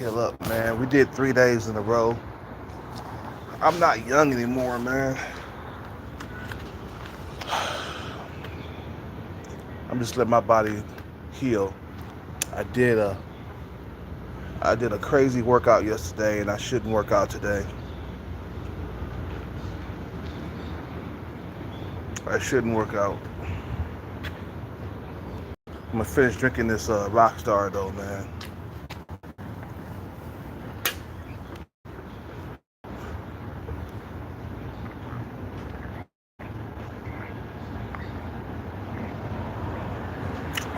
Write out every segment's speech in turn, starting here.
Heal up, man. We did 3 days in a row. I'm not young anymore, man. I'm just letting my body heal. I did a I did a crazy workout yesterday, and I shouldn't work out today. I shouldn't work out. I'm gonna finish drinking this Rockstar though, man.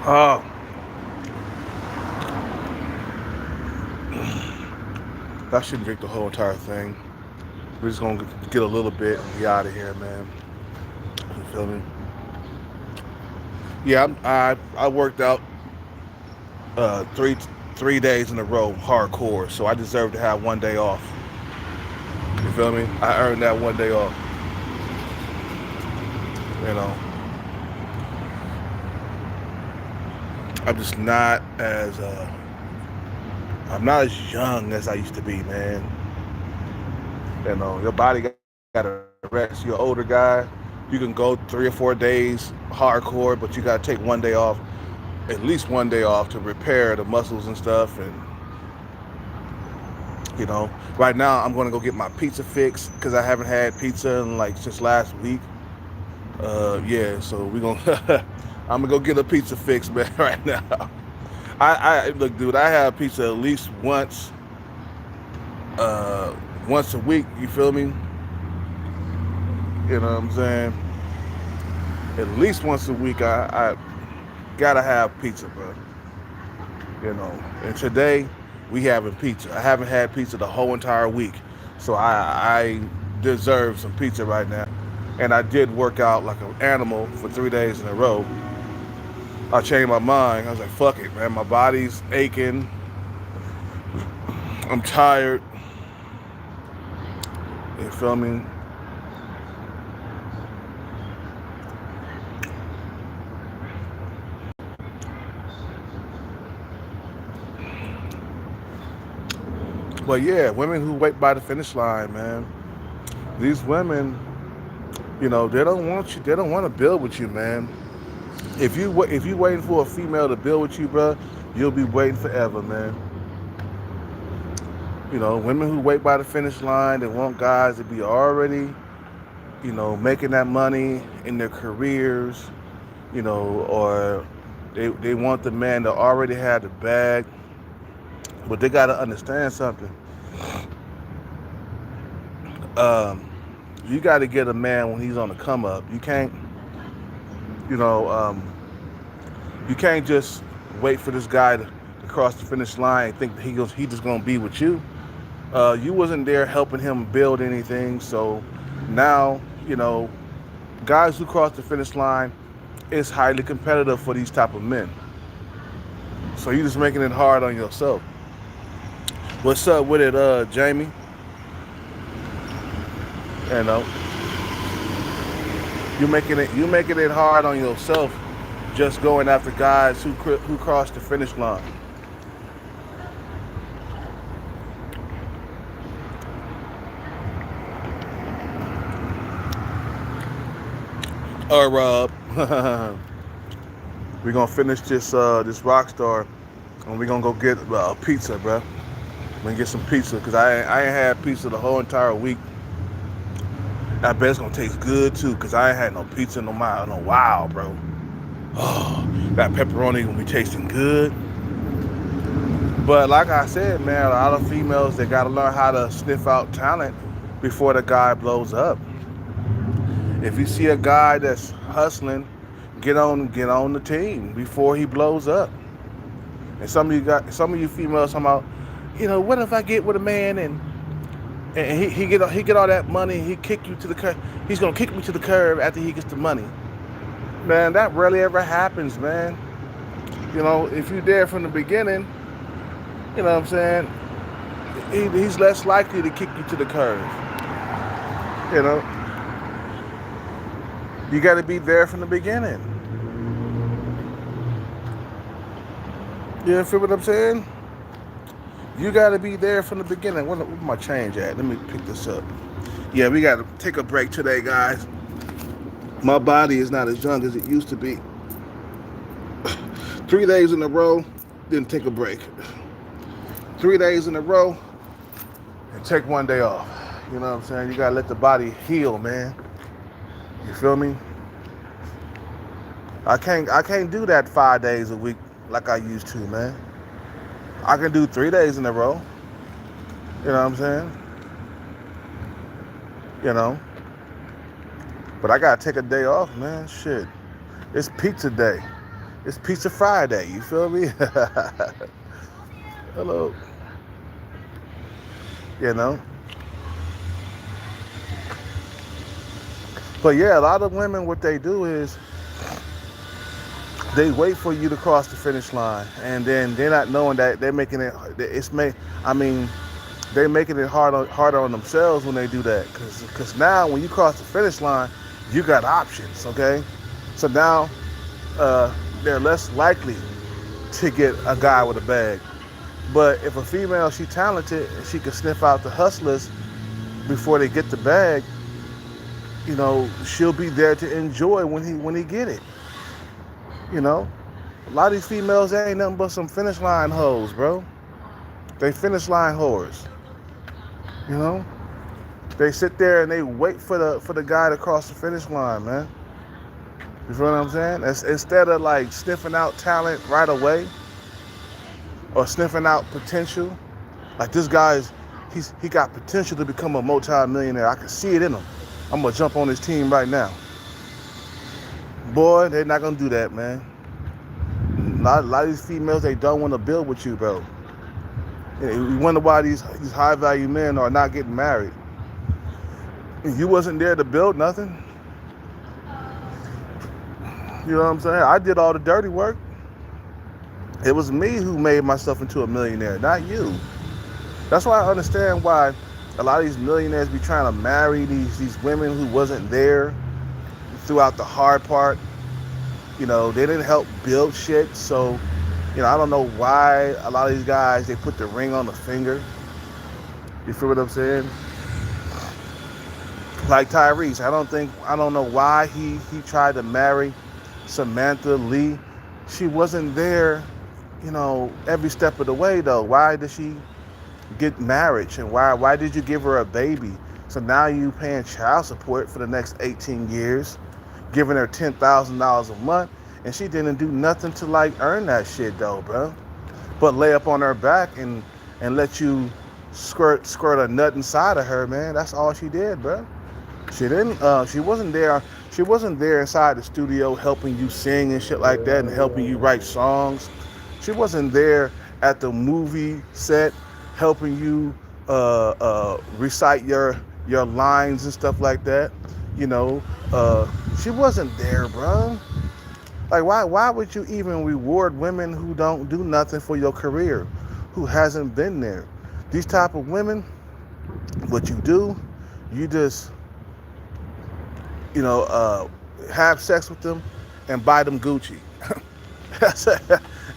Oh, I shouldn't drink the whole entire thing. We're just gonna get a little bit and be out of here, man. You feel me? Yeah, I worked out uh, three 3 days in a row, hardcore. So I deserve to have one day off. You feel me? I earned that one day off. You know, I'm just not as I'm not as young as I used to be, man. You know, your body gotta rest. You're an older guy. You can go 3 or 4 days hardcore, but you gotta take one day off, at least one day off to repair the muscles and stuff. And right now I'm gonna go get my pizza fix because I haven't had pizza in like since last week. Yeah, so we gonna I'm gonna go get a pizza fix, man, right now. I look, dude. I have pizza at least uh, once a week. You feel me? You know what I'm saying? At least once a week, I gotta have pizza, bro. And today we having pizza. I haven't had pizza the whole entire week, so I deserve some pizza right now. And I did work out like an animal for 3 days in a row. I changed my mind. I was like, fuck it, man. My body's aching. I'm tired. You feel me? But yeah, women who wait by the finish line, man. These women, they don't want you. They don't want to build with you, man. If you waiting for a female to build with you, bro, you'll be waiting forever, man. Women who wait by the finish line, they want guys to be already, making that money in their careers, or they want the man to already have the bag. But they got to understand something. Um, you got to get a man when he's on the come up. You know, um, you can't just wait for this guy to cross the finish line and think that he just gonna be with you. You wasn't there helping him build anything, so now guys who cross the finish line is highly competitive for these type of men. So you just making it hard on yourself. What's up with it, Jamie? You know, you making it hard on yourself just going after guys who cross the finish line. All right, Rob. We're gonna finish this Rockstar, and we're gonna go get pizza, bro. We're gonna get some pizza because I ain't had pizza the whole entire week. I bet it's gonna taste good too because I ain't had no pizza in no while, bro. Oh, that pepperoni gonna be tasting good. But like I said, man, a lot of females they gotta learn how to sniff out talent before the guy blows up. If you see a guy that's hustling, get on the team before he blows up. And some of you females talking about, what if I get with a man and he get all that money, he kick you to the curb. He's gonna kick me to the curb after he gets the money. Man, that rarely ever happens, man. If you're there from the beginning, you know what I'm saying? He's less likely to kick you to the curb. You know, you got to be there from the beginning. You feel what I'm saying? You got to be there from the beginning. Where my change at? Let me pick this up. Yeah, we got to take a break today, guys. My body is not as young as it used to be. 3 days in a row, then take a break. 3 days in a row, and take one day off. You know what I'm saying? You got to let the body heal, man. You feel me? I can't do that 5 days a week like I used to, man. I can do 3 days in a row. You know what I'm saying? You know. But I gotta take a day off, man. Shit. It's pizza day. It's Pizza Friday. You feel me? Hello. You know. But yeah, a lot of women, what they do is they wait for you to cross the finish line, and then they're not knowing that they're making it. They're making it harder on themselves when they do that. Cause now when you cross the finish line, you got options. Okay, so now they're less likely to get a guy with a bag. But if a female, she talented and she can sniff out the hustlers before they get the bag, you know, she'll be there to enjoy when he get it. You know, a lot of these females ain't nothing but some finish line hoes, bro. They finish line whores. You know, they sit there and they wait for the guy to cross the finish line, man. You feel what I'm saying? Instead of like sniffing out talent right away or sniffing out potential, like this guy's he got potential to become a multi-millionaire. I can see it in him. I'm gonna jump on his team right now. Boy, they're not gonna do that, man. A lot of these females, they don't want to build with you, bro. You wonder why these high value men are not getting married. You wasn't there to build nothing. You know what I'm saying? I did all the dirty work. It was me who made myself into a millionaire, not you. That's why I understand why a lot of these millionaires be trying to marry these women who wasn't there throughout the hard part. You know, they didn't help build shit. So, you know, I don't know why a lot of these guys, they put the ring on the finger. You feel what I'm saying? Like Tyrese, I don't know why he tried to marry Samantha Lee. She wasn't there, you know, every step of the way though. Why did she get married, and why did you give her a baby? So now you paying child support for the next 18 years, giving her $10,000 a month, and she didn't do nothing to like earn that shit though, bro. But lay up on her back and let you squirt a nut inside of her, man. That's all she did, bro. She didn't. She wasn't there. She wasn't there inside the studio helping you sing and shit like that, and helping you write songs. She wasn't there at the movie set helping you recite your lines and stuff like that. You know, she wasn't there, bro. Like, why would you even reward women who don't do nothing for your career, who hasn't been there? These type of women, what you do, you just, you know, have sex with them and buy them Gucci.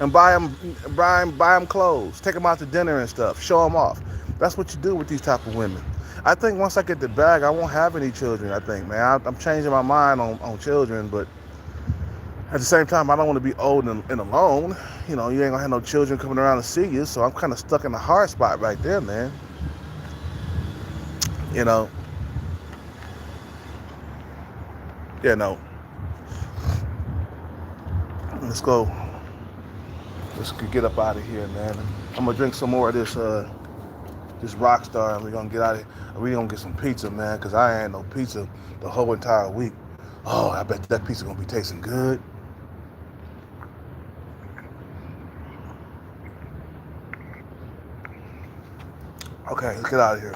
And buy them clothes, take them out to dinner and stuff, show them off. That's what you do with these type of women. I think once I get the bag, I won't have any children, I think, man. I'm changing my mind on children, but at the same time, I don't want to be old and alone. You know, you ain't gonna have no children coming around to see you, so I'm kind of stuck in the hard spot right there, man. You know. Let's go. Let's get up out of here, man. I'm gonna drink some more of this Rockstar, and we're gonna get out of here. We're gonna get some pizza, man, because I ain't had no pizza the whole entire week. Oh, I bet that pizza gonna be tasting good. Okay, let's get out of here.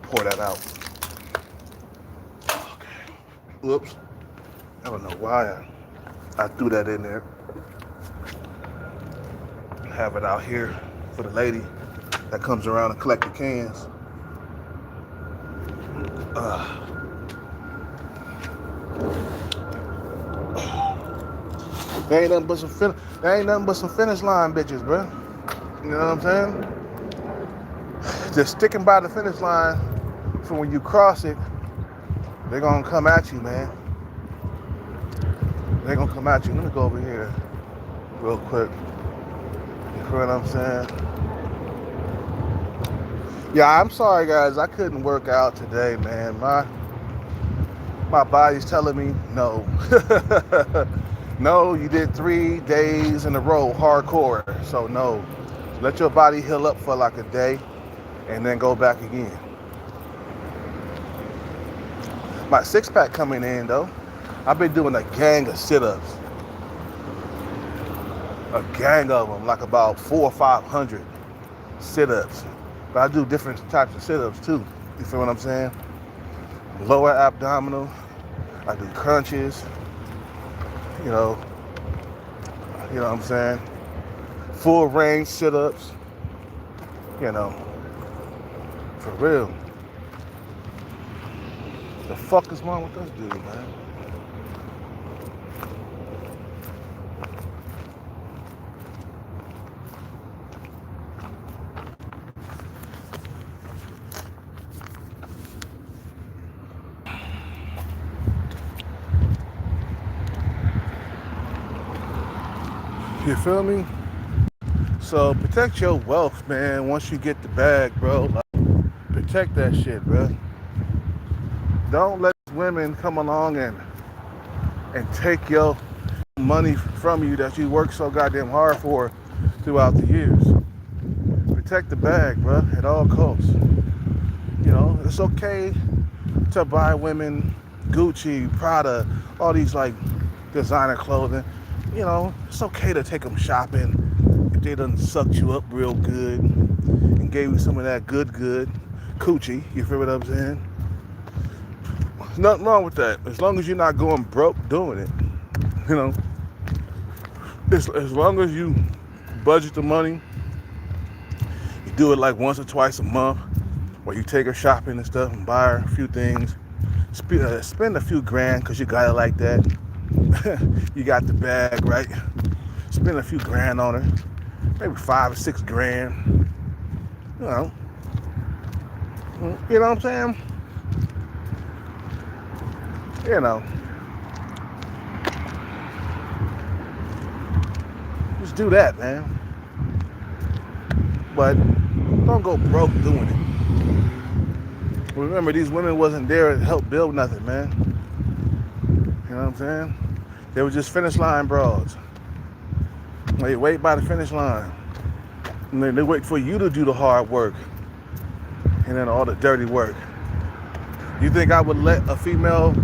Pour that out. Okay. Whoops. I don't know why I threw that in there. Have it out here for the lady that comes around and collect the cans. They ain't nothing but some finish line bitches, bro. You know what I'm saying? Just sticking by the finish line, so when you cross it, they're gonna come at you, man. They're gonna come at you. Let me go over here real quick. You feel what I'm saying? Yeah, I'm sorry guys, I couldn't work out today, man. My body's telling me no. No, you did 3 days in a row hardcore. So no. Let your body heal up for like a day and then go back again. My 6-pack coming in though. I've been doing a gang of sit-ups. A gang of them, like about 400 or 500 sit-ups. But I do different types of sit-ups too. You feel what I'm saying? Lower abdominal. I do crunches. You know what I'm saying? Full range sit-ups. You know. For real. The fuck is wrong with this dude, man? You feel me? So protect your wealth, man. Once you get the bag, bro, like, protect that shit, bro. Don't let women come along and take your money from you that you worked so goddamn hard for throughout the years. Protect the bag, bro, at all costs. You know, it's okay to buy women Gucci, Prada, all these like designer clothing. You know, it's okay to take them shopping if they done sucked you up real good and gave you some of that good coochie. You feel what I'm saying? Nothing wrong with that, as long as you're not going broke doing it. You know, as long as you budget the money, you do it like once or twice a month, where you take her shopping and stuff and buy her a few things, spend a few grand because you got it like that. You got the bag, right? Spend a few grand on her, maybe 5 or 6 grand. You know what I'm saying? You know, just do that, man. But don't go broke doing it. Remember, these women wasn't there to help build nothing, man. You know what I'm saying? They were just finish line broads. They wait by the finish line. And then they wait for you to do the hard work. And then all the dirty work. You think I would let a female,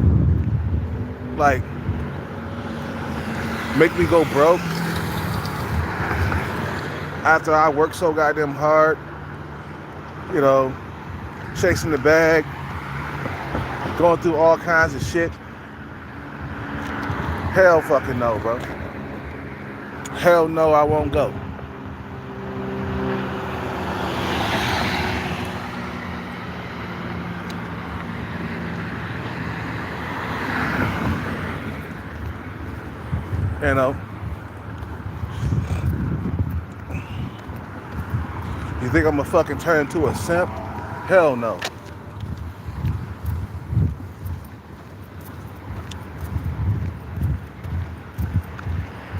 like, make me go broke after I work so goddamn hard, you know, chasing the bag, going through all kinds of shit? Hell fucking no, bro. Hell no, I won't go. You know, you think I'm gonna fucking turn into a simp? Hell no.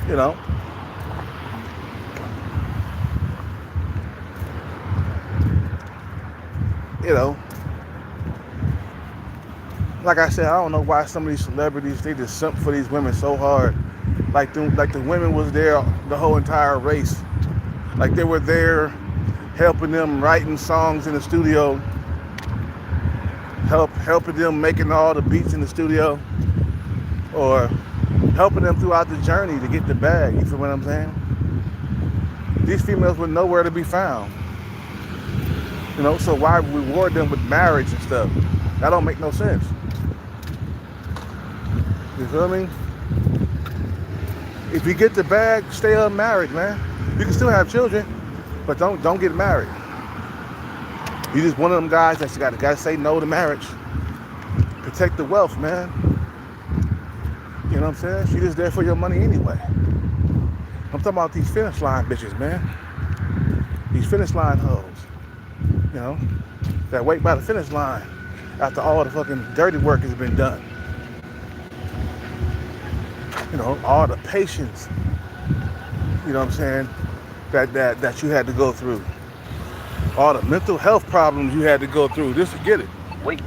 You know, like I said, I don't know why some of these celebrities, they just simp for these women so hard. Like the women was there the whole entire race. Like they were there helping them writing songs in the studio, helping them making all the beats in the studio, or helping them throughout the journey to get the bag. You feel what I'm saying? These females were nowhere to be found. You know, so why reward them with marriage and stuff? That don't make no sense. You feel me? If you get the bag, stay unmarried, man. You can still have children, but don't get married. You just one of them guys that's got to say no to marriage. Protect the wealth, man. You know what I'm saying? She just there for your money anyway. I'm talking about these finish line bitches, man. These finish line hoes. You know, that wait by the finish line after all the fucking dirty work has been done. You know, all the patience, you know what I'm saying, that you had to go through. All the mental health problems you had to go through just to get it. Wait.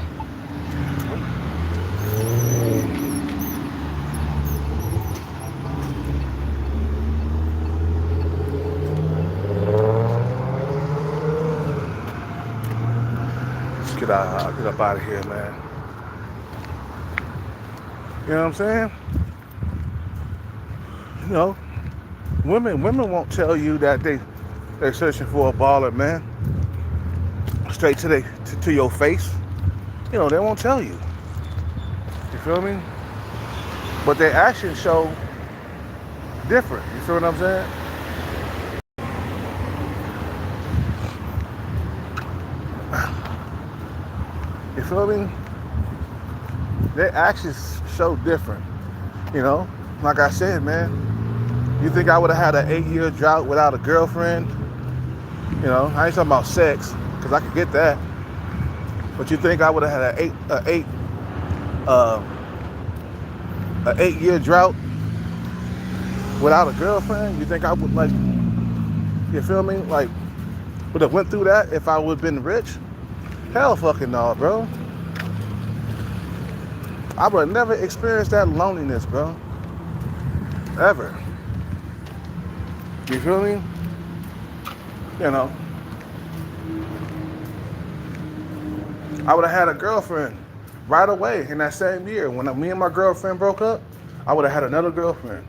Let's get up out of here, man. You know what I'm saying? You know, women won't tell you that they're searching for a baller, man. Straight to your face. You know, they won't tell you. You feel me? But their actions show different. You feel what I'm saying? You feel me? Their actions show different. You know, like I said, man, you think I would have had an 8-year drought without a girlfriend? You know, I ain't talking about sex, because I could get that. But you think I would have had an 8-year drought without a girlfriend? You think I would, like, you feel me? Like, would have went through that if I would have been rich? Hell fucking no, bro. I would have never experienced that loneliness, bro. Ever. You feel me? You know. I would have had a girlfriend right away in that same year. When me and my girlfriend broke up, I would have had another girlfriend.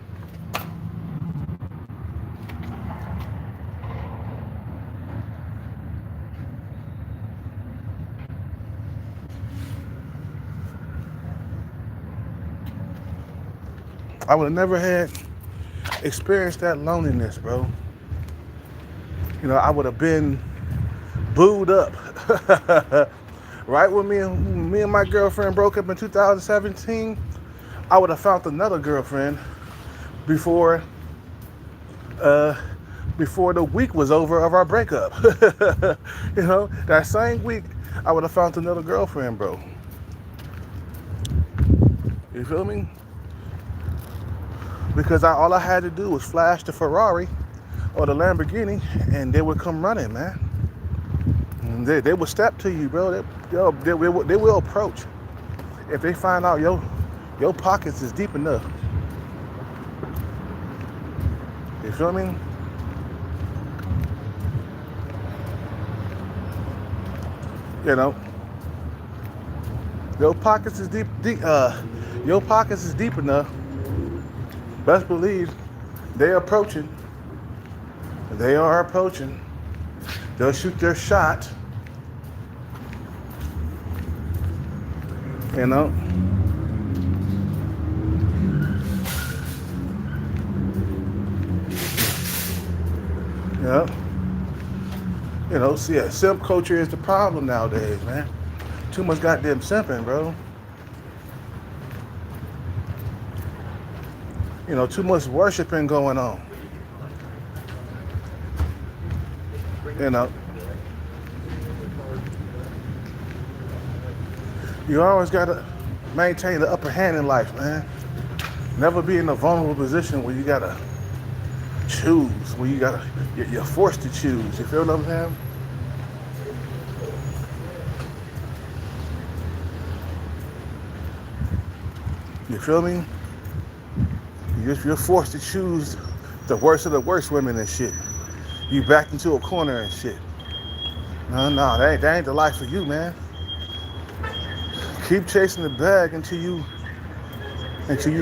I would have never had experienced that loneliness, bro. You know, I would have been booed up. Right when me and my girlfriend broke up in 2017, I would have found another girlfriend before the week was over of our breakup. You know, that same week, I would have found another girlfriend, bro. You feel me? Because all I had to do was flash the Ferrari or the Lamborghini, and they would come running, man. And they would step to you, bro. They will approach if they find out your pockets is deep enough. You feel me? You know, your pockets is deep. Your pockets is deep enough. Best believe they're approaching. They are approaching. They'll shoot their shot. You know. Yeah. You know, see, simp culture is the problem nowadays, man. Too much goddamn simping, bro. You know, too much worshiping going on. You know. You always gotta maintain the upper hand in life, man. Never be in a vulnerable position where you gotta choose, where you're forced to choose. You feel what I'm saying? You feel me? You're forced to choose the worst of the worst women and shit. You backed into a corner and shit. No, that ain't the life for you, man. Keep chasing the bag until you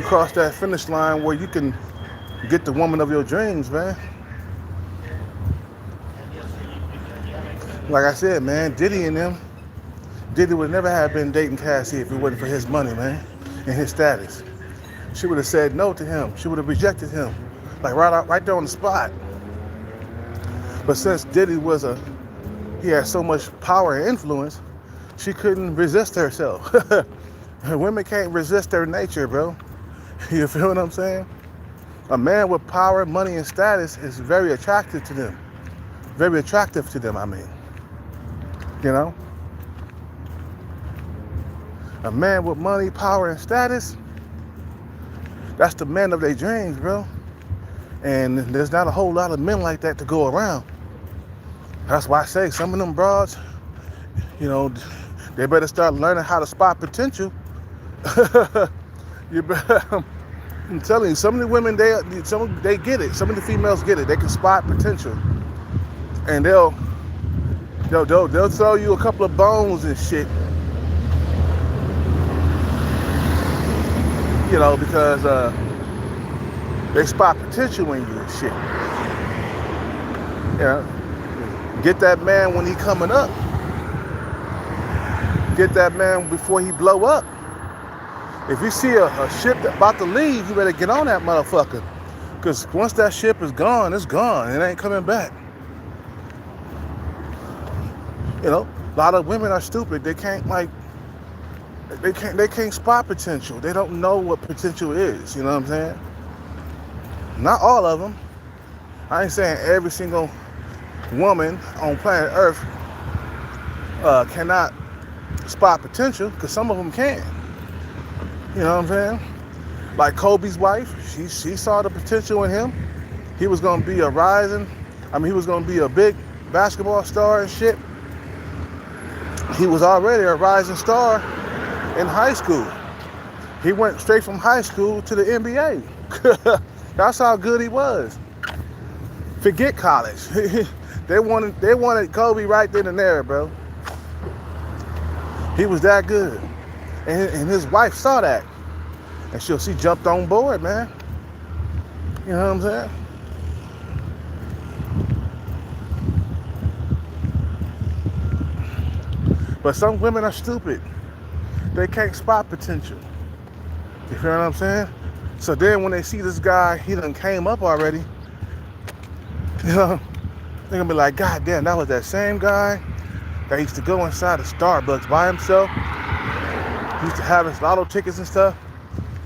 cross that finish line where you can get the woman of your dreams, man. Like I said, man, Diddy would never have been dating Cassie if it wasn't for his money, man, and his status. She would have said no to him. She would have rejected him, like right there on the spot. But since Diddy he had so much power and influence, she couldn't resist herself. Women can't resist their nature, bro. You feel what I'm saying? A man with power, money, and status is very attractive to them. Very attractive to them, I mean. You know? A man with money, power, and status, that's the man of their dreams, bro. And there's not a whole lot of men like that to go around. That's why I say some of them broads, you know, they better start learning how to spot potential. You better, I'm telling you, some of the women, they get it. Some of the females get it. They can spot potential. And they'll throw you a couple of bones and shit. You know, because they spot potential in you and shit. You know, get that man when he coming up. Get that man before he blow up. If you see a ship that's about to leave, you better get on that motherfucker. Because once that ship is gone, it's gone. It ain't coming back. You know, a lot of women are stupid. They can't they can't spot potential. They don't know what potential is. You know what I'm saying? Not all of them. I ain't saying every single woman on planet Earth cannot spot potential, because some of them can. You know what I'm saying? Like Kobe's wife, she saw the potential in him. He was gonna be he was gonna be a big basketball star and shit. He was already a rising star in high school. He went straight from high school to the NBA. That's how good he was. Forget college. They wanted Kobe right then and there, bro. He was that good. And his wife saw that. And she jumped on board, man. You know what I'm saying? But some women are stupid. They can't spot potential. You feel what I'm saying? So then when they see this guy, he done came up already, you know, they're gonna be like, God damn, that was that same guy that used to go inside of Starbucks by himself. He used to have his lotto tickets and stuff.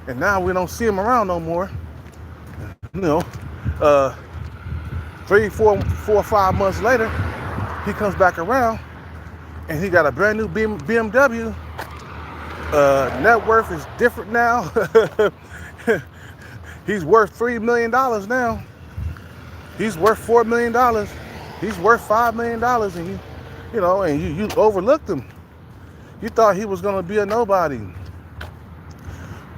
And now we don't see him around no more. You know, 3, 4, 5 months later, he comes back around and he got a brand new BMW. Net worth is different now. He's worth $3 million now. He's worth $4 million. He's worth $5 million, and you overlooked him. You thought he was gonna be a nobody.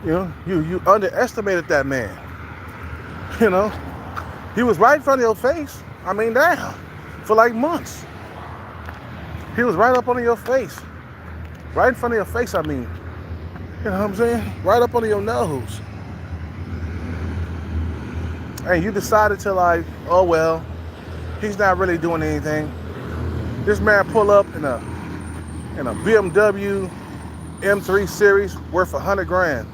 You know, you underestimated that man. You know, he was right in front of your face. I mean, damn, for like months. He was right up under your face. Right in front of your face, I mean. You know what I'm saying? Right up under your nose. And you decided to like, oh well, he's not really doing anything. This man pull up in a BMW M3 series worth $100,000.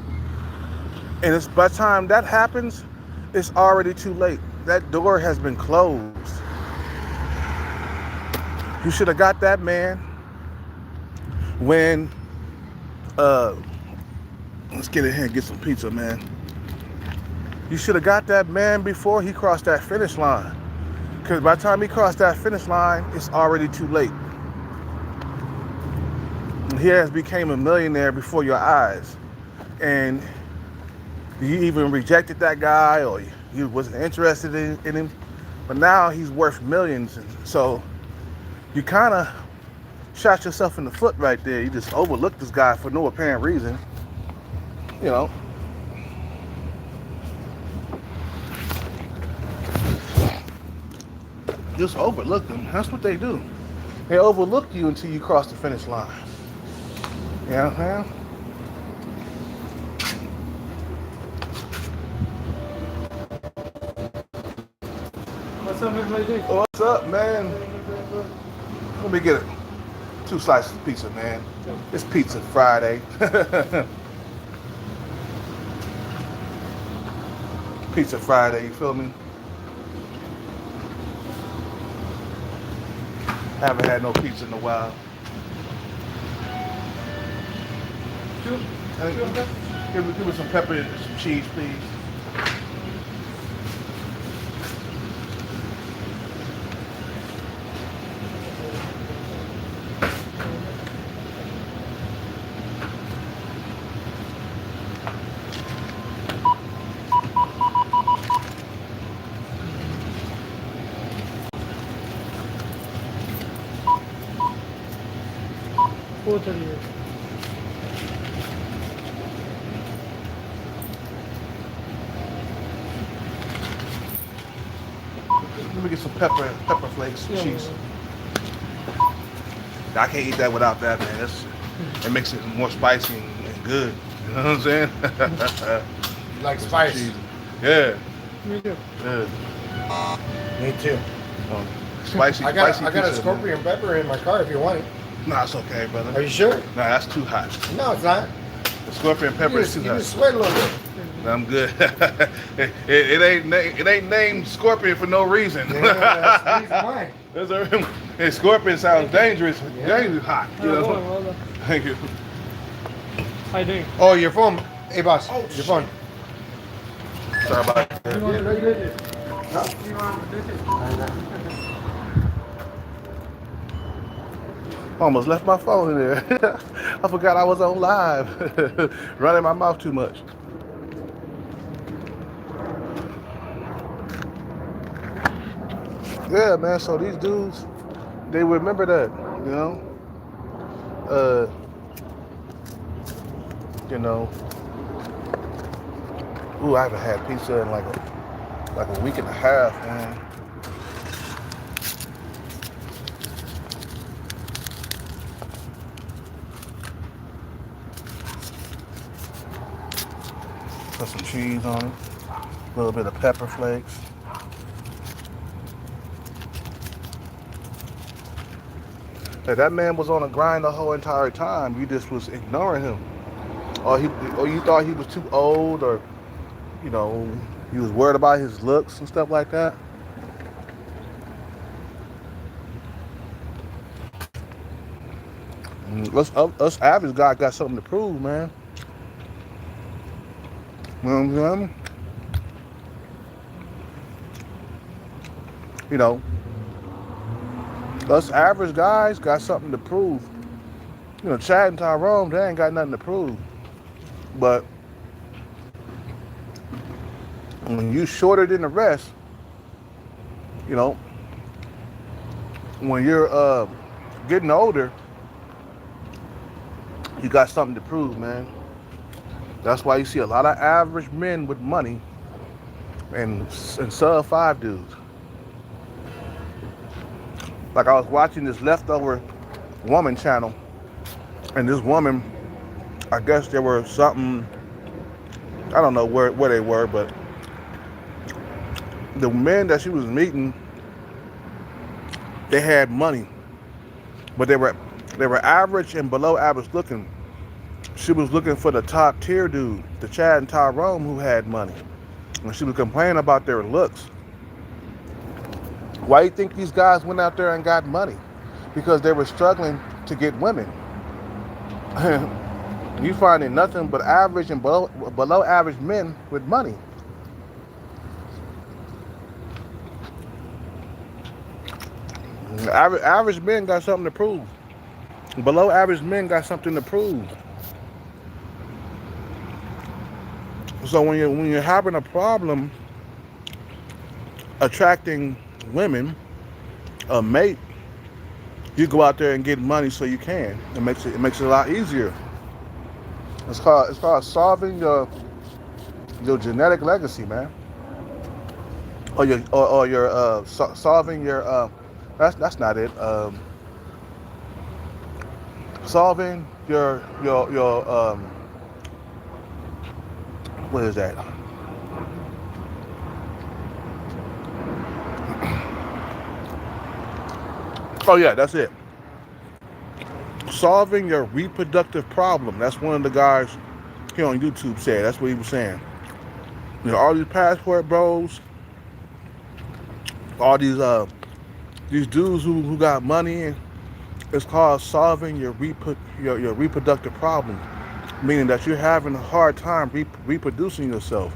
And it's, by the time that happens, it's already too late. That door has been closed. You should have got that man when, let's get in here and get some pizza, man. You should have got that man before he crossed that finish line. Because by the time he crossed that finish line, it's already too late. He has become a millionaire before your eyes. And you even rejected that guy, or you wasn't interested in him. But now he's worth millions. And so you kind of shot yourself in the foot right there. You just overlooked this guy for no apparent reason. You know. Just overlook them. That's what they do. They overlook you until you cross the finish line. You know what I'm saying? What's up, everybody? What's up, man? Let me get 2 slices of pizza, man. It's Pizza Friday. Pizza Friday, you feel me? Haven't had no pizza in a while. Give me some pepper and some cheese, please. $4.38. Let me get some pepper flakes, and Yeah, cheese. I can't eat that without that, man. It makes it more spicy and good. You know what I'm saying? You like With some spice? cheese. Yeah. Me too. Yeah. Me too. Spicy. I got spicy a pizza, scorpion pepper in my car if you want it. Man. Nah, it's okay, brother. Are you sure? Nah, that's too hot. No, it's not. The scorpion pepper is too You hot. just sweat a little bit. I'm good. it ain't named Scorpion for no reason. Yeah, that's the reason why. And Scorpion sounds dangerous. Yeah. Dangerous hot. You know? Hold on. Thank you. How you doing? Oh, your phone. Hey, boss. Oh, your phone. Sorry about that. You want Yeah, to right do there. this? You want to do this? Almost left my phone in there. I forgot I was on live. Running my mouth too much. Yeah, man. So these dudes, they remember that, you know. You know. Ooh, I haven't had pizza in like a week and a half, man. Put some cheese on it, a little bit of pepper flakes. Hey, that man was on a grind the whole entire time. You just was ignoring him, or you thought he was too old, or you know, he was worried about his looks and stuff like that. Us average guys got something to prove, man. You know what I'm saying? You know, us average guys got something to prove. You know, Chad and Tyrone, they ain't got nothing to prove. But when you shorter than the rest, you know, when you're getting older, you got something to prove, man. That's why you see a lot of average men with money and sub 5 dudes. Like I was watching this Leftover Woman channel, and this woman, I guess there were something, I don't know where they were, but the men that she was meeting, they had money, but they were average and below average looking. She was looking for the top tier dude, the Chad and Tyrone, who had money, and she was complaining about their looks. Why do you think these guys went out there and got money? Because they were struggling to get women. You finding nothing but average and below average men with money. Average men got something to prove. Below average men got something to prove. So when you're having a problem attracting women, a mate, you go out there and get money so you can. It makes it a lot easier. It's called solving your genetic legacy, man. Or your solving your that's not it. Solving your what is that? Oh yeah, that's it. Solving your reproductive problem. That's one of the guys here on YouTube said. That's what he was saying. You know, all these passport bros, all these dudes who got money, it's called solving your reproductive problem. meaning that you're having a hard time reproducing yourself.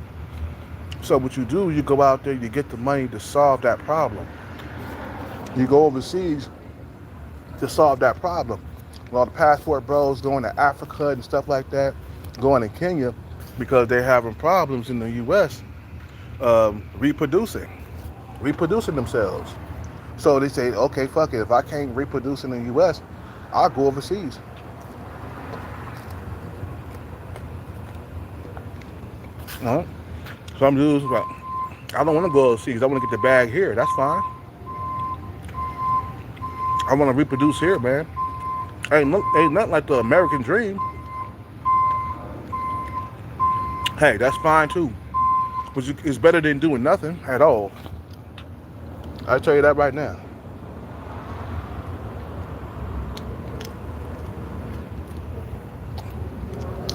So what you do, you go out there, you get the money to solve that problem. You go overseas to solve that problem. Well, the passport bros going to Africa and stuff like that, going to Kenya because they're having problems in the U.S. Reproducing themselves. So they say, okay, fuck it. If I can't reproduce in the U.S., I'll go overseas. Some dudes, like, I don't want to go overseas. I want to get the bag here. That's fine. I want to reproduce here, man. Ain't nothing like the American dream. Hey, that's fine too. Which is better than doing nothing at all. I tell you that right now.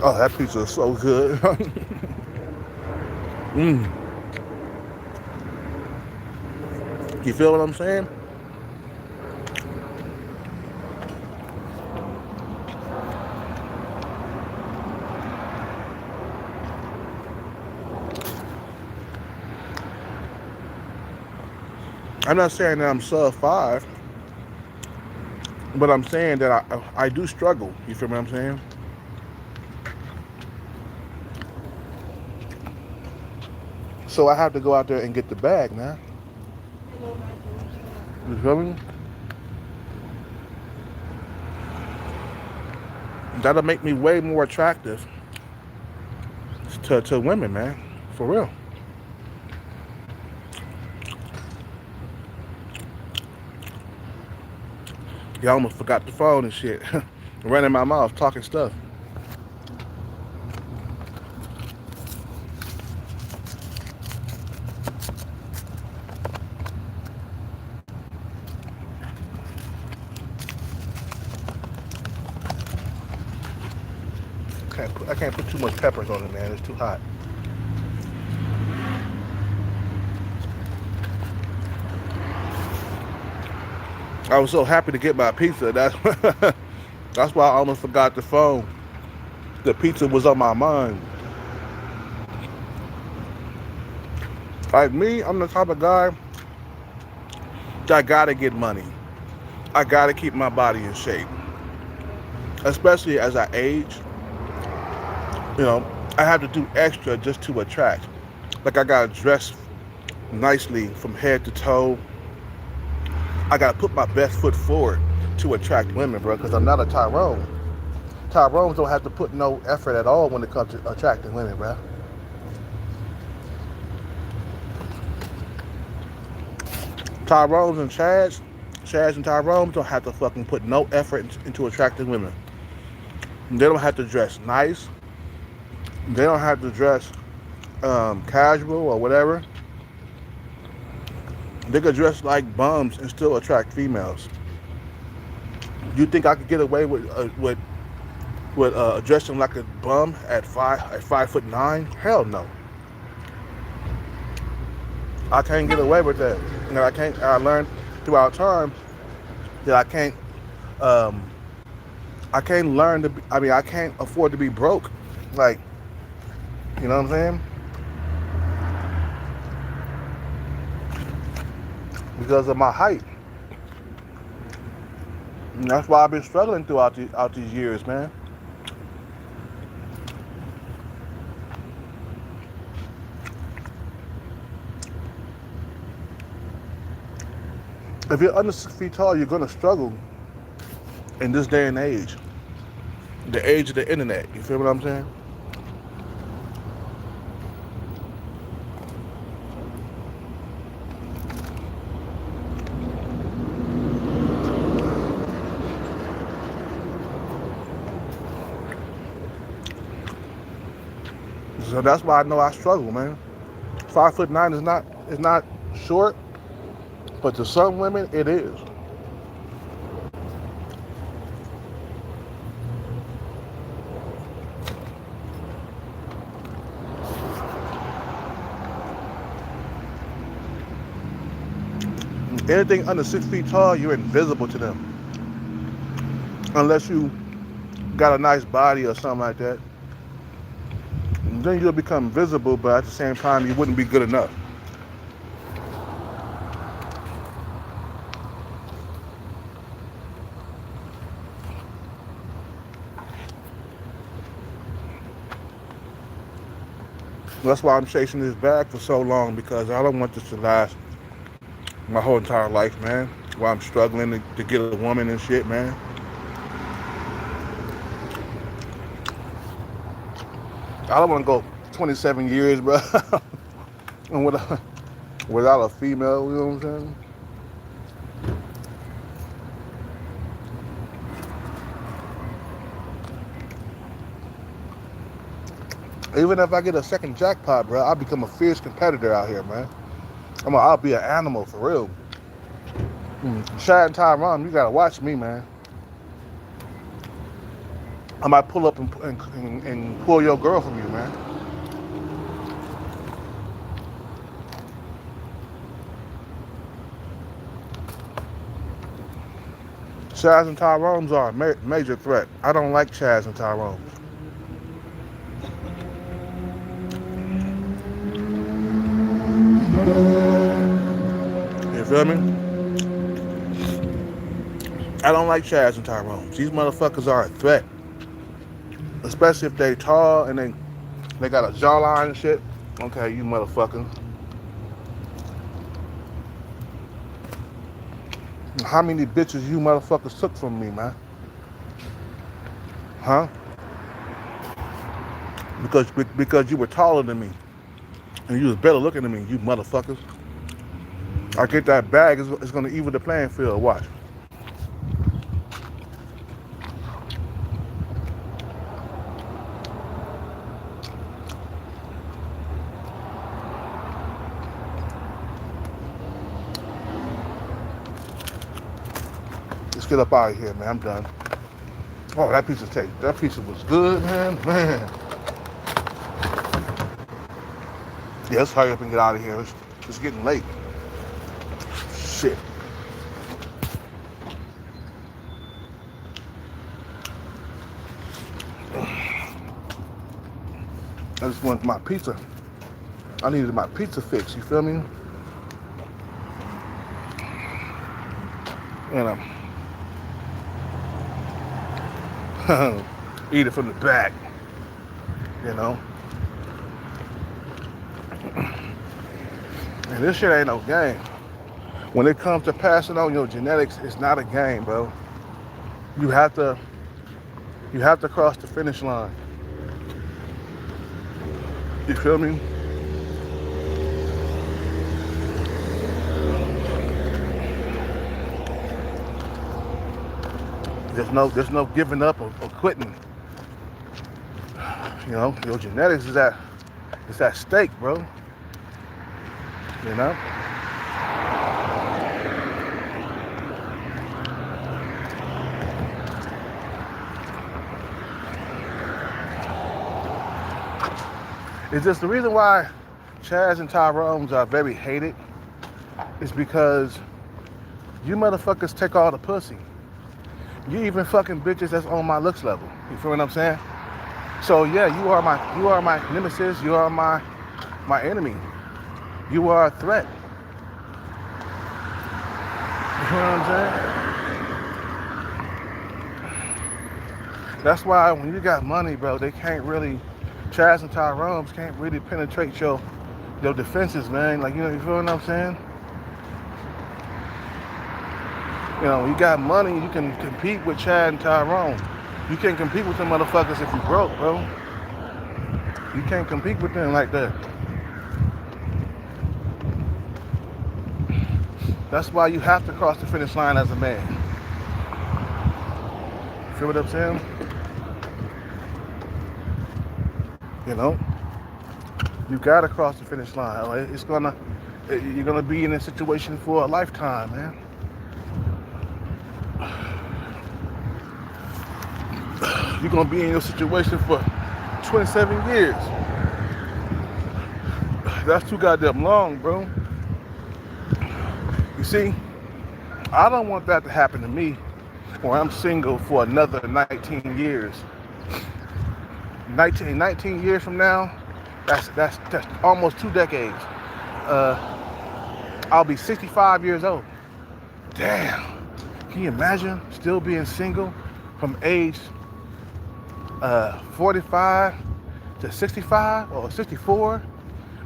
Oh, that pizza is so good. You feel what I'm saying? I'm not saying that I'm sub 5, but I'm saying that I do struggle. You feel what I'm saying? So I have to go out there and get the bag, man. You feel me? That'll make me way more attractive to women, man. For real. You almost forgot the phone and shit. Running my mouth, talking stuff. I can't put too much peppers on it, man. It's too hot. I was so happy to get my pizza. That's why I almost forgot the phone. The pizza was on my mind. Like me, I'm the type of guy that gotta get money. I gotta keep my body in shape. Especially as I age. You know, I have to do extra just to attract. Like I gotta dress nicely from head to toe. I gotta put my best foot forward to attract women, bro, because I'm not a Tyrone. Tyrones don't have to put no effort at all when it comes to attracting women, bro. Tyrones and Chads and Tyrones don't have to fucking put no effort into attracting women. They don't have to dress nice. They don't have to dress casual or whatever. They could dress like bums and still attract females. You think I could get away with dressing like a bum at 5'9"? Hell no. I can't get away with that. You know, I learned throughout time that I can't learn to be, I can't afford to be broke. Like, you know what I'm saying? Because of my height. And that's why I've been struggling throughout these years, man. If you're under 6 feet tall, you're gonna struggle in this day and age. The age of the internet. You feel what I'm saying? So that's why I know I struggle, man. 5'9" is not short, but to some women it is. Anything under 6 feet tall, you're invisible to them. Unless you got a nice body or something like that. And then you'll become visible, but at the same time, you wouldn't be good enough. That's why I'm chasing this bag for so long, because I don't want this to last my whole entire life, man. While I'm struggling to get a woman and shit, man. I don't want to go 27 years, bro, and without a female, you know what I'm saying? Even if I get a second jackpot, bro, I'll become a fierce competitor out here, man. I'll be an animal for real. Shad and Tyrone, you gotta watch me, man. I might pull up and pull your girl from you, man. Chaz and Tyrone's are a major threat. I don't like Chaz and Tyrone. You feel me? I don't like Chaz and Tyrone. These motherfuckers are a threat. Especially if they tall and they got a jawline and shit. Okay, you motherfucker. How many bitches you motherfuckers took from me, man? Huh? Because you were taller than me. And you was better looking than me, you motherfuckers. I get that bag, it's gonna even the playing field, watch. Let's get up out of here, man. I'm done. Oh, that pizza was good, man. Yeah, let's hurry up and get out of here. It's getting late. Shit. I just wanted my pizza. I needed my pizza fix, you feel me? And eat it from the back, you know? And this shit ain't no game. When it comes to passing on your genetics, it's not a game, bro. You have to cross the finish line. You feel me? There's no giving up or quitting. You know, your genetics is at stake, bro. You know? It's just the reason why Chaz and Tyrone's are very hated is because you motherfuckers take all the pussy. You even fucking bitches that's on my looks level. You feel what I'm saying? So yeah, you are my nemesis. You are my enemy. You are a threat. You know what I'm saying? That's why when you got money, bro, they can't really, Chaz and Tyrone's can't really penetrate your defenses, man. Like, you feel what I'm saying? You know, you got money, you can compete with Chad and Tyrone. You can't compete with them motherfuckers if you broke, bro. You can't compete with them like that. That's why you have to cross the finish line as a man. Feel what I'm saying? You know? You gotta cross the finish line. You're gonna be in a situation for a lifetime, man. You're gonna be in your situation for 27 years. That's too goddamn long, bro. You see, I don't want that to happen to me where I'm single for another 19 years. 19 years from now, that's almost 2 decades. I'll be 65 years old. Damn. Can you imagine still being single from age 45 to 65 or 64?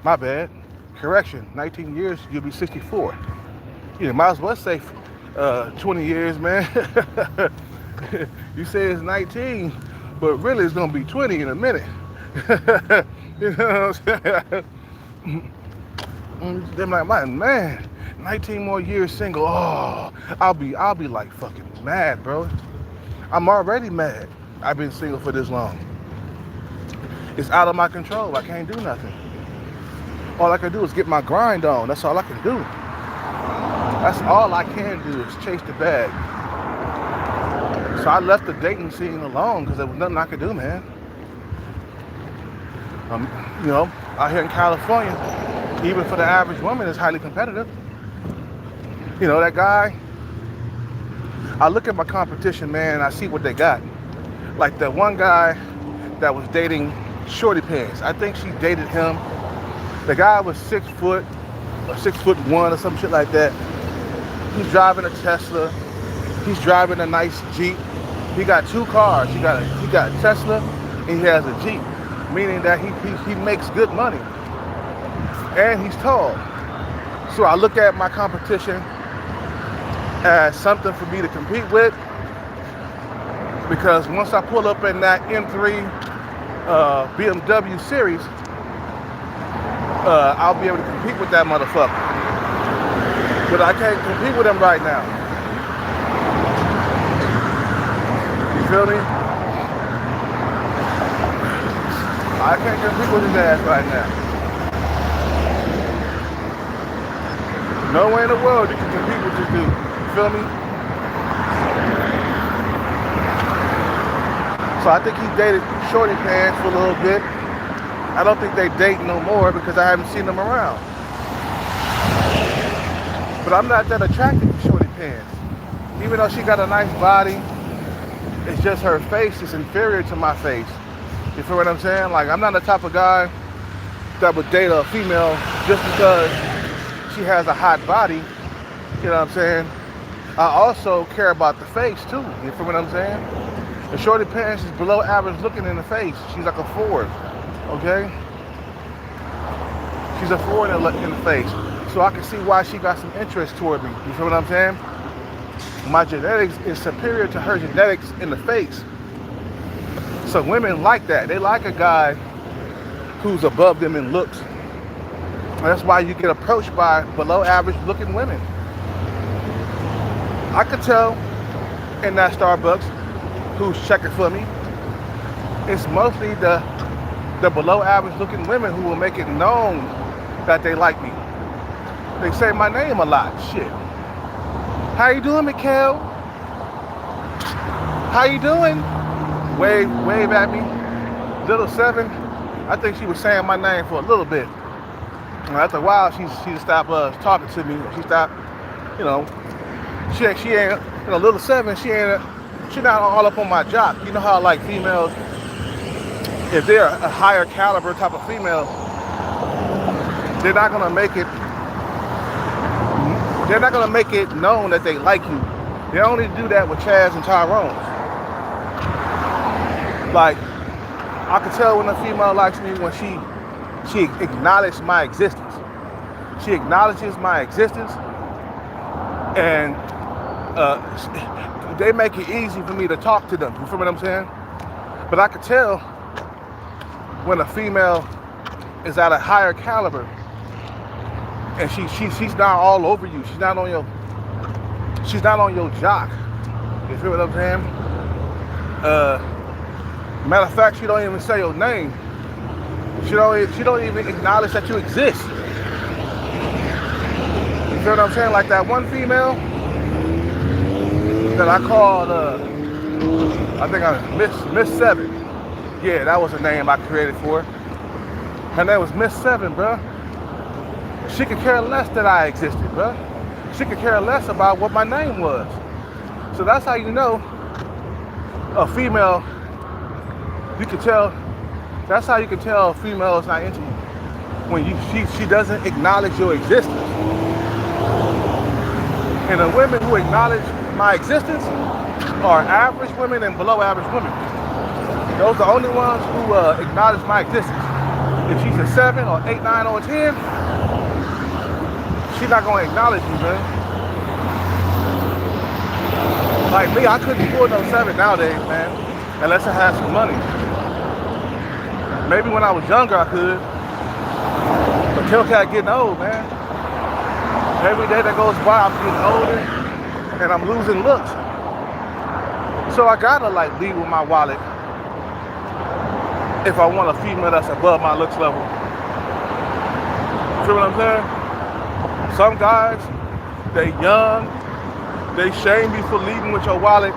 My bad. Correction. 19 years, you'll be 64. You might as well say 20 years, man. You say it's 19, but really it's gonna be 20 in a minute. You know what I'm saying? They're like, man, 19 more years single. Oh, I'll be like fucking mad, bro. I'm already mad. I've been single for this long. It's out of my control. I can't do nothing. All I can do is get my grind on. That's all I can do. That's all I can do is chase the bag. So I left the dating scene alone because there was nothing I could do, man. You know, out here in California, even for the average woman, it's highly competitive. You know, that guy, I look at my competition, man, and I see what they got. Like that one guy that was dating Shorty Pants. I think she dated him. The guy was 6 foot or 6'1" or some shit like that. He's driving a Tesla. He's driving a nice Jeep. He got 2 cars. He got a Tesla and he has a Jeep, meaning that he makes good money. And he's tall. So I look at my competition as something for me to compete with, because once I pull up in that M3 BMW series, I'll be able to compete with that motherfucker. But I can't compete with him right now. You feel me? I can't compete with his ass right now. No way in the world you can compete with this dude. You feel me? So I think he dated Shorty Pants for a little bit. I don't think they date no more because I haven't seen them around. But I'm not that attracted to Shorty Pants. Even though she got a nice body, it's just her face is inferior to my face. You feel what I'm saying? Like, I'm not the type of guy that would date a female just because she has a hot body. You know what I'm saying? I also care about the face too. You feel what I'm saying? The Shorty Pants is below average looking in the face. She's like a 4, okay? She's a 4 in the face. So I can see why she got some interest toward me. You feel what I'm saying? My genetics is superior to her genetics in the face. So women like that. They like a guy who's above them in looks. And that's why you get approached by below average looking women. I could tell in that Starbucks who's checking for me. It's mostly the below average looking women who will make it known that they like me. They say my name a lot. Shit. How you doing, Mikhail? How you doing? Wave at me. Little 7. I think she was saying my name for a little bit. And after a while, she stopped talking to me. She stopped, you know. She ain't, you know, little 7. She not all up on my jock. You know how like females, if they're a higher caliber type of female, they're not gonna make it known that they like you. They only do that with Chaz and Tyrone. Like, I can tell when a female likes me when she acknowledges my existence. She acknowledges my existence, and they make it easy for me to talk to them. You feel what I'm saying? But I can tell when a female is at a higher caliber and she's not all over you. She's not on your jock. You feel what I'm saying? Matter of fact, she don't even say your name. She don't even acknowledge that you exist. You feel what I'm saying? Like that one female that I called, I think Miss 7. Yeah, that was the name I created for her. Her name was Miss 7, bro. She could care less that I existed, bro. She could care less about what my name was. So that's how you know a female, you can tell That's how you can tell a female is not into you. When she doesn't acknowledge your existence. And the women who acknowledge my existence are average women and below average women. Those are the only ones who acknowledge my existence. If she's a 7 or 8, 9, or 10, she's not gonna acknowledge you, man. Like me, I couldn't pull no 7 nowadays, man, unless I had some money. Maybe when I was younger I could, but Hellcat getting old, man. Every day that goes by, I'm getting older, and I'm losing looks. So I gotta like lead with my wallet if I want a female that's above my looks level. Feel what I'm saying? Some guys, they young, they shame me for leading with your wallet,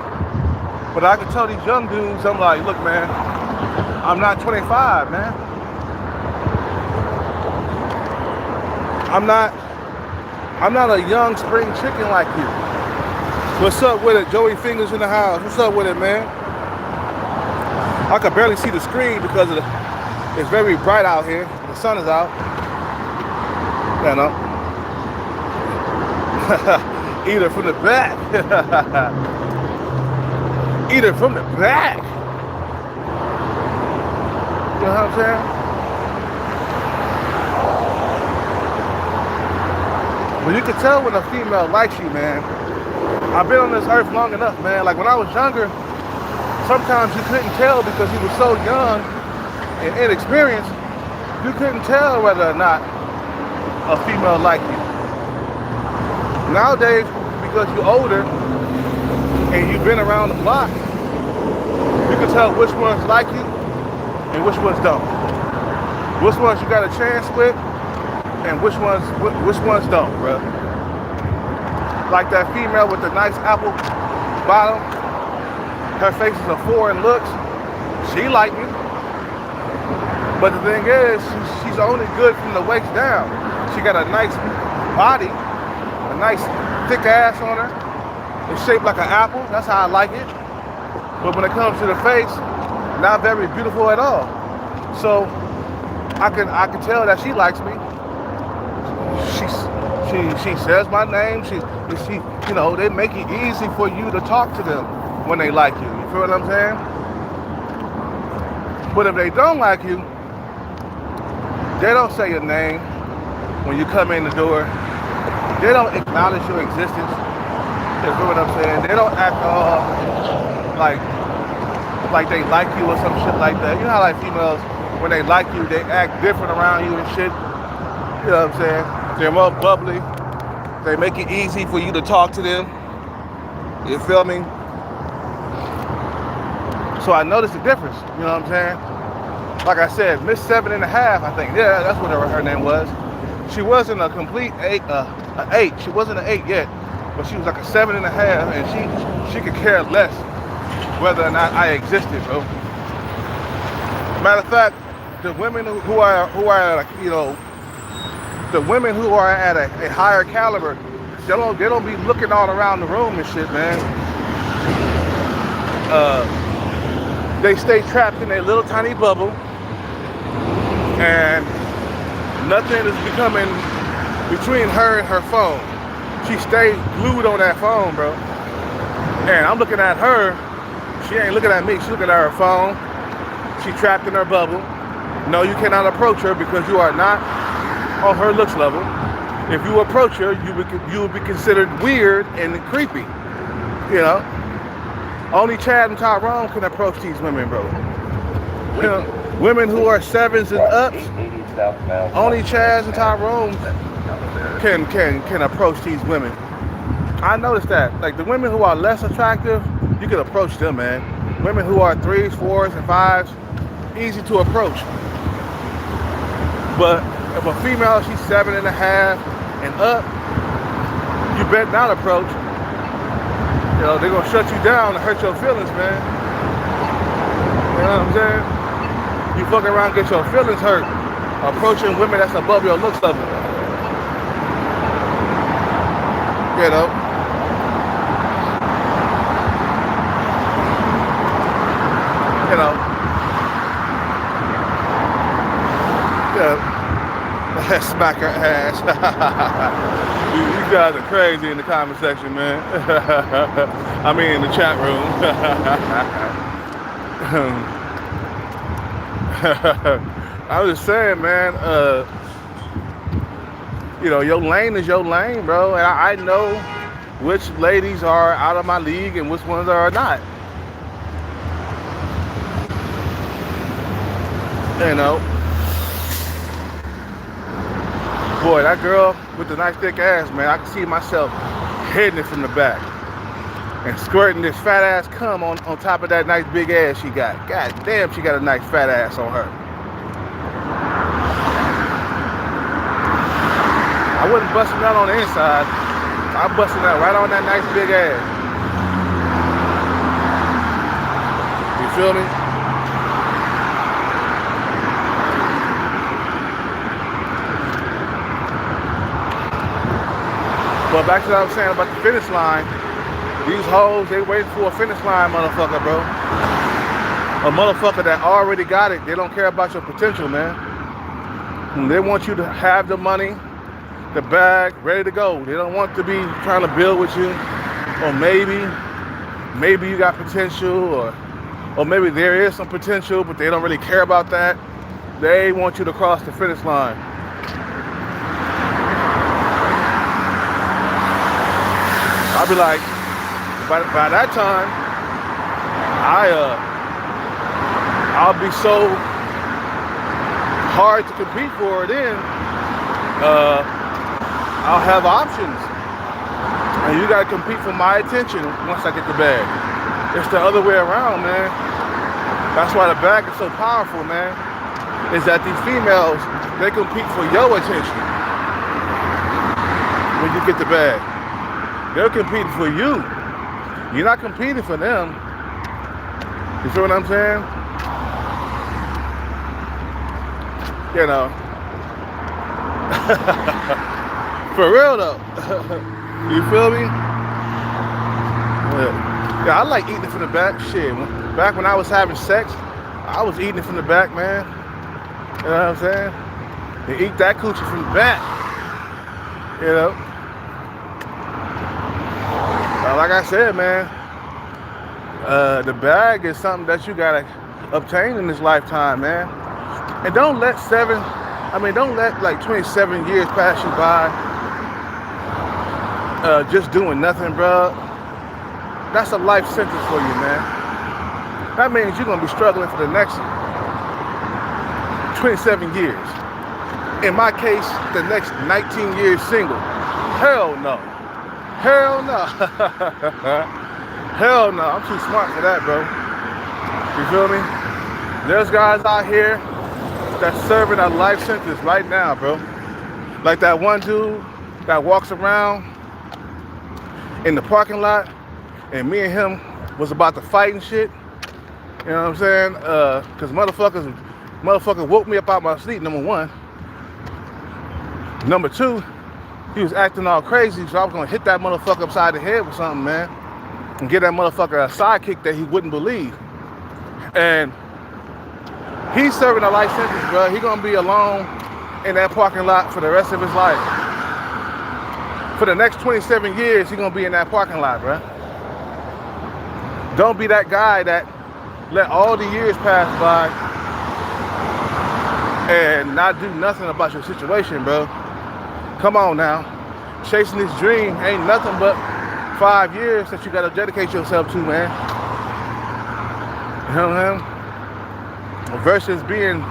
but I can tell these young dudes, I'm like, look, man, I'm not 25, man. I'm not a young spring chicken like you. What's up with it? Joey Fingers in the house. What's up with it, man? I can barely see the screen because it's very bright out here. The sun is out. You know. Eat it from the back. Eat it from the back. You know what I'm saying? Well, you can tell when a female likes you, man. I've been on this earth long enough, man. Like when I was younger, sometimes you couldn't tell because you were so young and inexperienced, you couldn't tell whether or not a female liked you. Nowadays, because you're older and you've been around the block, you can tell which ones like you and which ones don't. Which ones you got a chance with and which ones don't, bro. Like that female with the nice apple bottom, her face is a 4 in looks, she like me. But the thing is, she's only good from the waist down. She got a nice body, a nice thick ass on her. It's shaped like an apple, that's how I like it. But when it comes to the face, not very beautiful at all. So I can tell that she likes me. She says my name. She you know, they make it easy for you to talk to them when they like you. You feel what I'm saying? But if they don't like you, they don't say your name when you come in the door. They don't acknowledge your existence. You feel what I'm saying? They don't act all like they like you or some shit like that. You know how like females, when they like you, they act different around you and shit. You know what I'm saying? They're more bubbly. They make it easy for you to talk to them. You feel me? So I noticed the difference. You know what I'm saying? Like I said, Miss 7.5, I think. Yeah, that's whatever her name was. She wasn't a complete 8. She wasn't an 8 yet, but she was like a 7.5, and she could care less whether or not I existed, bro. Matter of fact, the women who are you know, the women who are at a higher caliber, they don't be looking all around the room and shit, man. They stay trapped in a little tiny bubble, and nothing is becoming between her and her phone. She stayed glued on that phone, bro. And I'm looking at her. She ain't looking at me. She's looking at her phone. She trapped in her bubble. No, you cannot approach her because you are not on her looks level. If you approach her, you would be considered weird and creepy. You know, only Chad and Tyrone can approach these women, bro. You know, women who are 7s and ups, only Chad and Tyrone can approach these women. I noticed that. Like the women who are less attractive, you can approach them, man. Women who are 3s, 4s, and 5s, easy to approach. But if a female, she's 7.5 and up, you better not approach. You know, they're gonna shut you down and hurt your feelings, man. You know what I'm saying? You fuck around, get your feelings hurt, approaching women that's above your looks level. You know? You know? Smack her ass. You guys are crazy in the comment section, man. I mean, in the chat room. I was just saying, man, you know, your lane is your lane, bro. And I know which ladies are out of my league and which ones are not. You know. Boy, that girl with the nice thick ass, man, I can see myself hitting it from the back and squirting this fat ass cum on top of that nice big ass she got. God damn, she got a nice fat ass on her. I wasn't busting that on the inside. I'm busting that right on that nice big ass. You feel me? But back to what I was saying about the finish line. These hoes, they waiting for a finish line, motherfucker, bro. A motherfucker that already got it. They don't care about your potential, man. And they want you to have the money, the bag, ready to go. They don't want to be trying to build with you. Or maybe you got potential, or maybe there is some potential, but they don't really care about that. They want you to cross the finish line. I'll be like, by that time, I'll be so hard to compete for then. I'll have options, and you gotta compete for my attention once I get the bag. It's the other way around, man. That's why the bag is so powerful, man. Is that these females, they compete for your attention when you get the bag. They're competing for you. You're not competing for them. You feel what I'm saying? You know. For real though. You feel me? Yeah, I like eating it from the back. Shit. Back when I was having sex, I was eating it from the back, man. You know what I'm saying? They eat that coochie from the back. You know? Like I said, man, the bag is something that you gotta obtain in this lifetime, man. And don't let like 27 years pass you by just doing nothing, bro. That's a life sentence for you, man. That means you're gonna be struggling for the next 27 years. In my case, the next 19 years single. Hell no. Hell no. Hell no. I'm too smart for that, bro. You feel me? There's guys out here that's serving a life sentence right now, bro. Like that one dude that walks around in the parking lot and me and him was about to fight and shit. You know what I'm saying? Cause motherfucker woke me up out my sleep, number one. Number two, he was acting all crazy, so I was gonna hit that motherfucker upside the head with something, man. And give that motherfucker a sidekick that he wouldn't believe. And he's serving a life sentence, bro. He gonna be alone in that parking lot for the rest of his life. For the next 27 years, he gonna be in that parking lot, bro. Don't be that guy that let all the years pass by and not do nothing about your situation, bro. Come on now. Chasing this dream ain't nothing but 5 years that you gotta dedicate yourself to, man. You know what I'm saying? Versus being,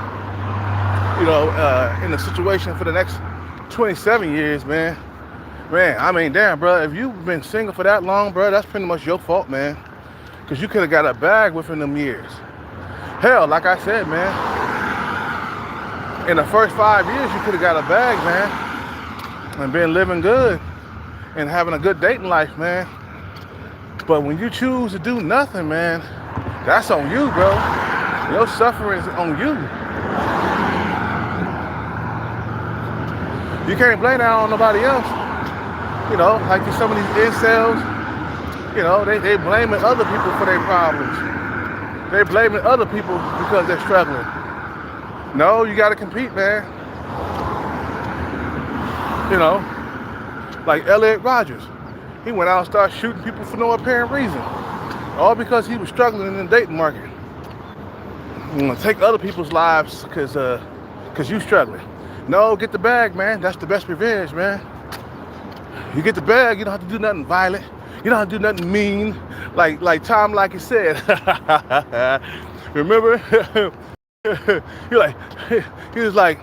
you know, in a situation for the next 27 years, man. Man, I mean, damn, bro, if you've been single for that long, bro, that's pretty much your fault, man. Because you could have got a bag within them years. Hell, like I said, man, in the first 5 years, you could have got a bag, man, and been living good and having a good dating life, man. But when you choose to do nothing, man, that's on you, bro. Your suffering is on you. You can't blame that on nobody else. You know, like some of these incels, you know, they blaming other people for their problems. They blaming other people because they're struggling. No, you gotta compete, man. You know, like Elliot Rogers. He went out and started shooting people for no apparent reason. All because he was struggling in the dating market. You know, take other people's lives because you struggling. No, get the bag, man. That's the best revenge, man. You get the bag, you don't have to do nothing violent. You don't have to do nothing mean. Like Tom Leykis said. Remember? He was like,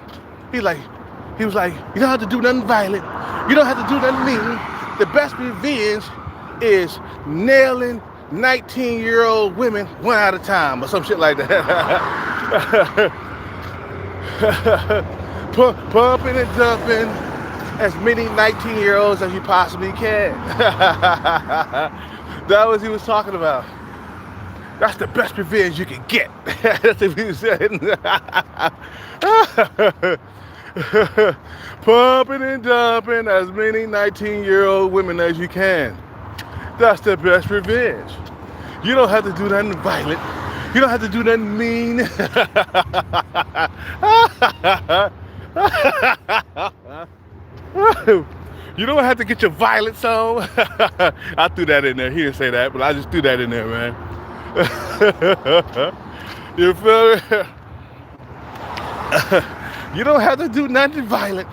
you don't have to do nothing violent. You don't have to do nothing mean. The best revenge is nailing 19-year-old women one at a time or some shit like that. Pumping and dumping as many 19-year-olds as you possibly can. That was what he was talking about. That's the best revenge you can get. That's what he said. Pumping and dumping as many 19-year-old women as you can. That's the best revenge. You don't have to do nothing violent. You don't have to do nothing mean. You don't have to get your violence on. I threw that in there. He didn't say that, but I just threw that in there, man. You feel me? You don't have to do nothing violent.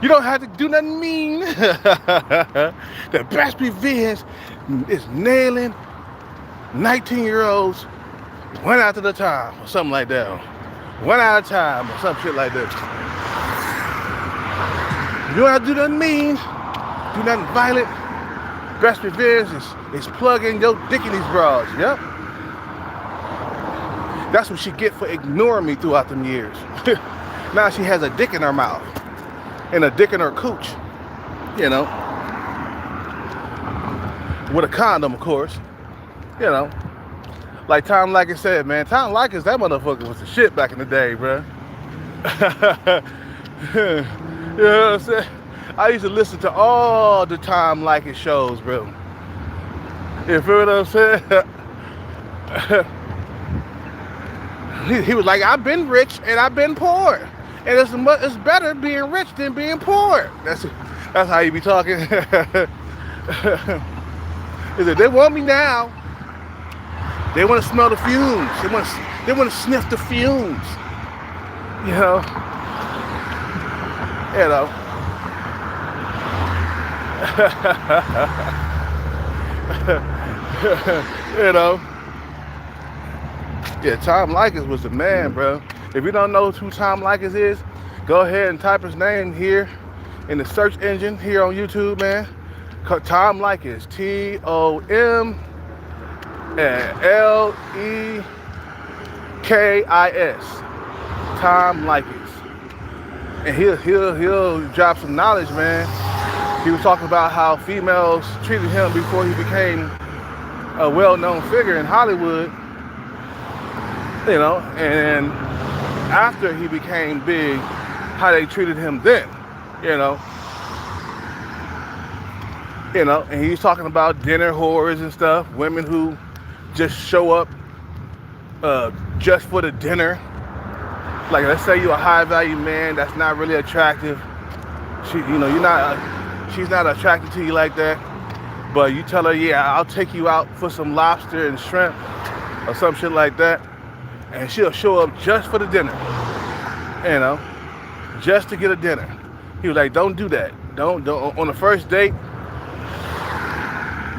You don't have to do nothing mean. The best revenge is nailing 19-year-olds one at a time or something like that. One at a time or some shit like that. You don't have to do nothing mean, do nothing violent. Best revenge is plugging your dick in these bras. Yep. That's what she get for ignoring me throughout them years. Now she has a dick in her mouth and a dick in her cooch, you know, with a condom, of course, you know. Like Tom Leykis said, man, Tom Leykis, that motherfucker was the shit back in the day, bro. You know what I'm saying? I used to listen to all the Tom Leykis shows, bro. You feel what I'm saying? He was like, I've been rich and I've been poor. And it's better being rich than being poor. That's how you be talking. He said, they want me now. They want to smell the fumes. They want to sniff the fumes. You know. You know. You know. Yeah, Tom Leykis was the man, bro. If you don't know who Tom Leykis is, go ahead and type his name here in the search engine here on YouTube, man. Tom Leykis, TOMLEKIS. Tom Leykis. And he'll drop some knowledge, man. He was talking about how females treated him before he became a well-known figure in Hollywood. You know, and after he became big, how they treated him then, you know. You know, and he's talking about dinner whores and stuff, women who just show up just for the dinner. Like, let's say you're a high-value man that's not really attractive. She's not attracted to you like that, but you tell her, yeah, I'll take you out for some lobster and shrimp or some shit like that. And she'll show up just for the dinner, you know, just to get a dinner. He was like, don't do that. Don't on the first date,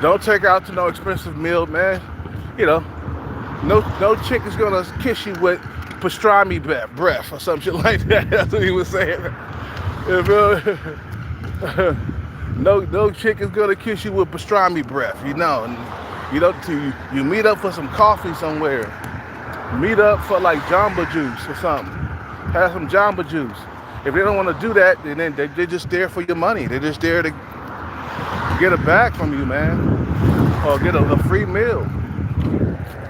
don't take her out to no expensive meal, man. You know, no chick is gonna kiss you with pastrami breath or some shit like that. That's what he was saying. No chick is gonna kiss you with pastrami breath, you know. And you meet up for some coffee somewhere. Meet up for like Jamba Juice or something. Have some Jamba Juice. If they don't want to do that, then they're just there for your money. They're just there to get a bag from you, man. Or get a free meal.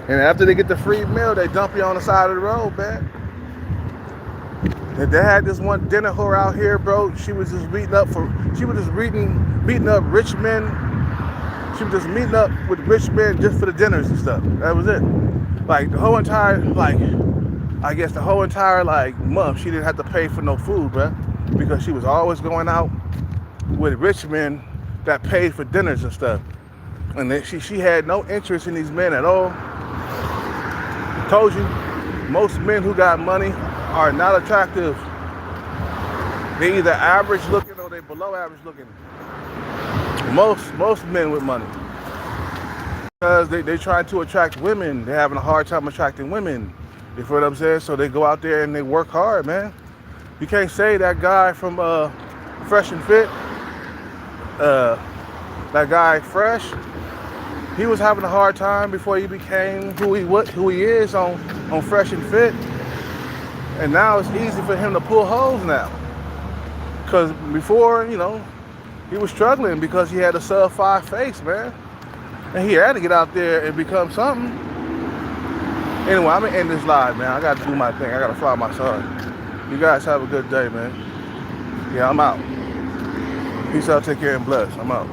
And after they get the free meal, they dump you on the side of the road, man. And they had this one dinner whore out here, bro. She was just beating up rich men. She was just meeting up with rich men just for the dinners and stuff. That was it. Like the whole entire month, she didn't have to pay for no food, bruh, because she was always going out with rich men that paid for dinners and stuff. And then she had no interest in these men at all. Told you, most men who got money are not attractive. They either average looking or they below average looking. Most men with money. Because they trying to attract women. They're having a hard time attracting women. You feel what I'm saying? So they go out there and they work hard, man. You can't say that guy from Fresh and Fit, that guy Fresh, he was having a hard time before he became who he is on Fresh and Fit. And now it's easy for him to pull hoes now. Because before, you know, he was struggling because he had a sub-5 face, man. And he had to get out there and become something. Anyway, I'm gonna end this live, man. I gotta do my thing. I gotta fly my son. You guys have a good day, man. Yeah, I'm out. Peace out, take care, and bless. I'm out.